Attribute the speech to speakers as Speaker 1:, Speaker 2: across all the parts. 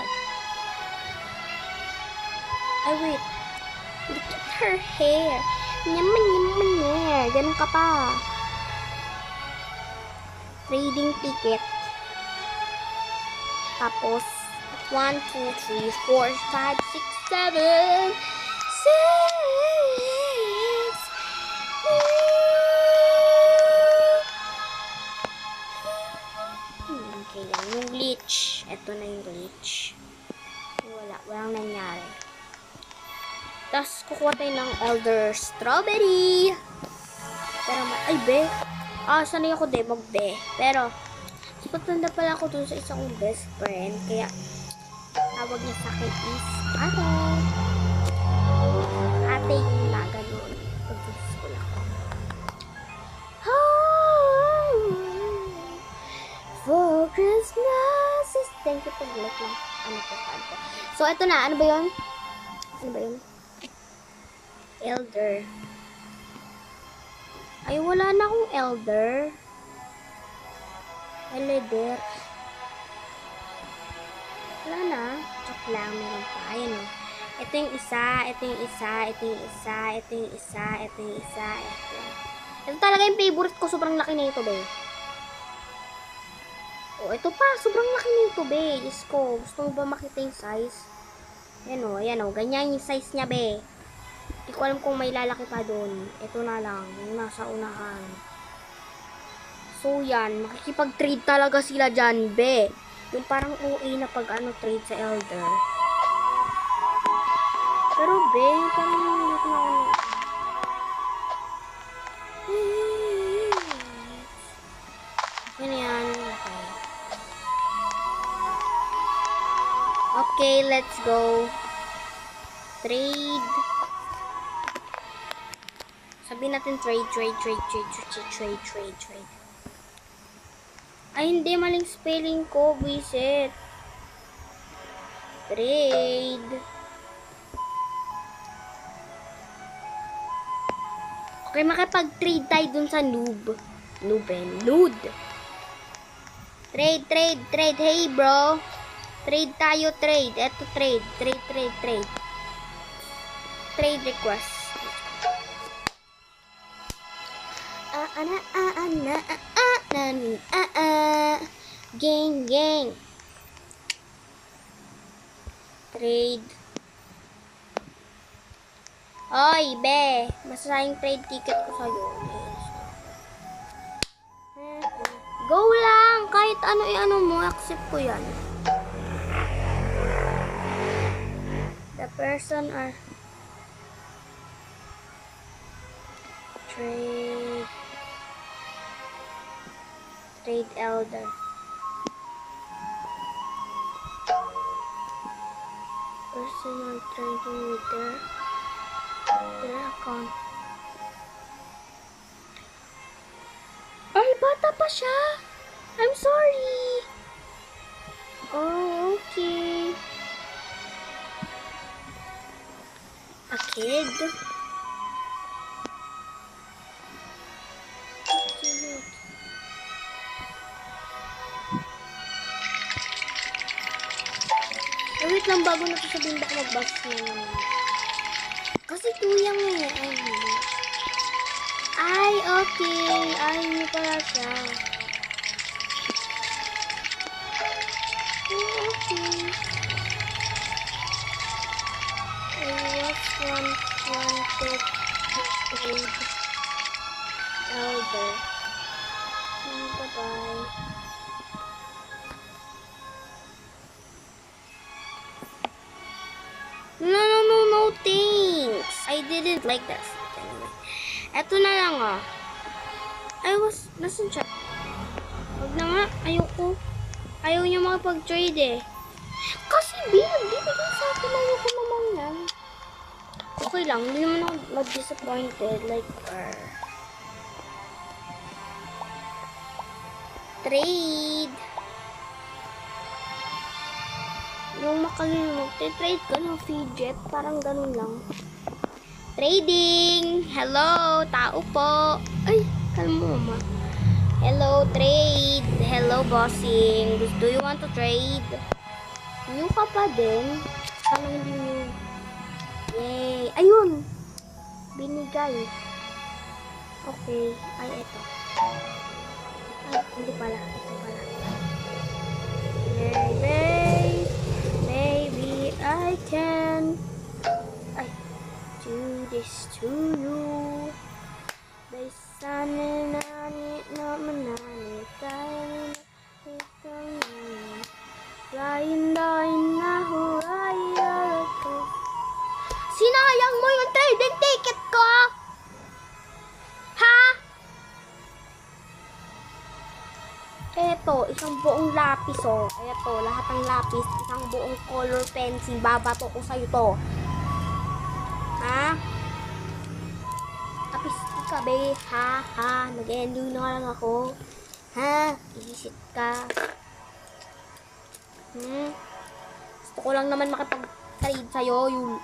Speaker 1: it. Ay, wait. Look at her hair. Yaman. Ganun ka pa. Trading ticket. Tapos, 1, 2, 3, 4, 5, 6, 7, 6. Okay lang. Yung glitch. Ito na yung glitch. Walang nangyari. Tapos, kukuha tayo ng Elder Strawberry. Pero, ay, be. Sanay ako din mag-be. Pero, patanda pala ako dun sa isang best friend. Kaya, tawag niya sa akin is, ate yung na ganun. Pag-school ako. For Christmas is... Thank you for the like lang. Ko. So, eto na. Ano ba yun? Elder. Ay, wala na akong elder. Elder. Wala na. Joke lang. Meron pa. Ayan o. Ito yung isa. Ito yung isa. Ito yung isa. Ito yung isa. Ito yung isa. Ito talaga yung favorite ko. Sobrang laki na ito, be. Oh, ito pa. Sobrang laki na ito, be. Diyos ko. Gusto mo ba makita yung size? Ayan o. Ayan o. Ganyan yung size niya, be. Hindi ko alam kung may lalaki pa doon. Ito na lang. Yung nasa unahan. So, yan. Makikipag-trade talaga sila dyan, be. Yung parang OA na pag-trade sa Elder. Pero, be, parang hindi ko na ano. Yan. Okay, let's go. Trade. Sabihin natin trade. Ay, hindi. Maling spelling ko. Visit. Trade. Okay, makipag-trade tayo dun sa noob. Nude. Trade. Hey, bro. Trade tayo, trade. Eto, trade. Trade request. Gang. Trade. Oy, be. Masasayang trade ticket ko sa'yo. Go lang. Kahit ano mo, accept ko yan. The person are trade elder. Personal trading with their account. Ay, bata pa siya. I'm sorry. Oh, okay. A kid? Wait lang, bago na ito sabihin, baka mag-bus na naman. Kasi tuyang eh. Ay, okay. Ay, hindi pala siya. Oh, okay. I was wanted to trade elder. Bye-bye. No, thanks. I didn't like that. Anyway. Eto na lang ah. Nasaan siya? Wag na nga, ayoko. Ayaw niya makapag-trade eh. Kasi nagbibigay sa akin, ayoko naman yan. Okay lang, hindi naman ako mag-disappointed like her. Trade. Yung magte-trade ka ng fidget, parang ganun lang. Trading! Hello, tao po. Ay, kalmo ma. Hello, trade. Hello, bossing. Do you want to trade? New ka pa din. Sana hindi new. Yay! Ayun! Binigay. Okay. Ay, eto. Ay, hindi pala. Ito pala. Yay, maybe I can do this to you. Sana nani namanani tayo lain na huraya ko. Sinayang mo yung trading ticket ko! Ha? Eto, isang buong lapis oh. Eto, lahat ng lapis, isang buong color pencil. Babato ko sa'yo to. Ha? Tapis ka be. Ha? Nag-endo na lang ako. Ha? Isit ka. Gusto ko lang naman makipag-trade sa'yo. Yung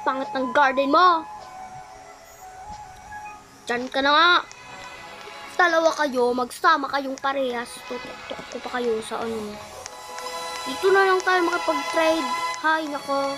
Speaker 1: pangit ng garden mo. Diyan ka na nga. Dalawa kayo, magsama kayong parehas. Tutok ko pa kayo sa ano. Dito na lang tayo makipag-trade. Hay, nako.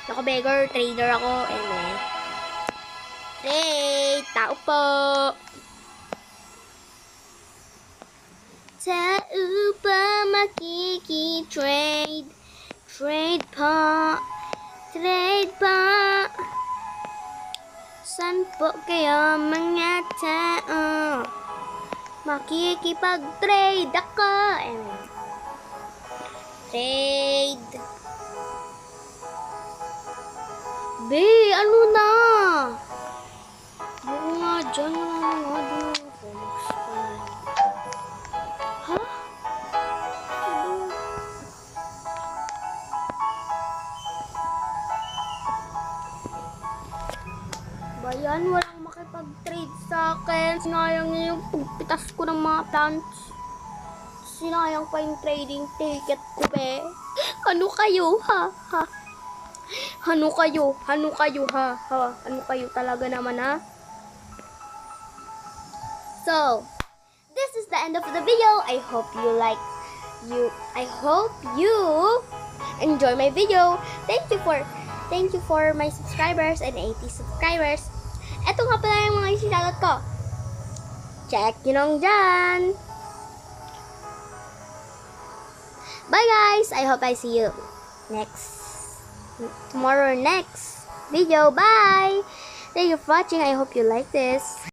Speaker 1: Nako, beggar. Trader ako. Trade. Tao po. Tao pa makiki-trade. Trade pa. San po kayo mga tao? Makikipag-trade ako. Trade. Be, ano na? Buo nga dyan. Ha? Bayan, walang makipag-trade sa akin. Sinayang yung pagpitas ko ng mga plants. Sinayang pa yung trading ticket ko, be. Ano kayo, ha? Ha? Ano kayo? Ano kayo, ha? Ha? Ano kayo talaga naman, ha? So, this is the end of the video. I hope you enjoy my video. Thank you for my subscribers and 80 subscribers. Ito nga pala yung mga isisalot ko. Check nyo nang dyan. Bye guys. I hope I see you tomorrow next video. Bye. Thank you for watching. I hope you like this.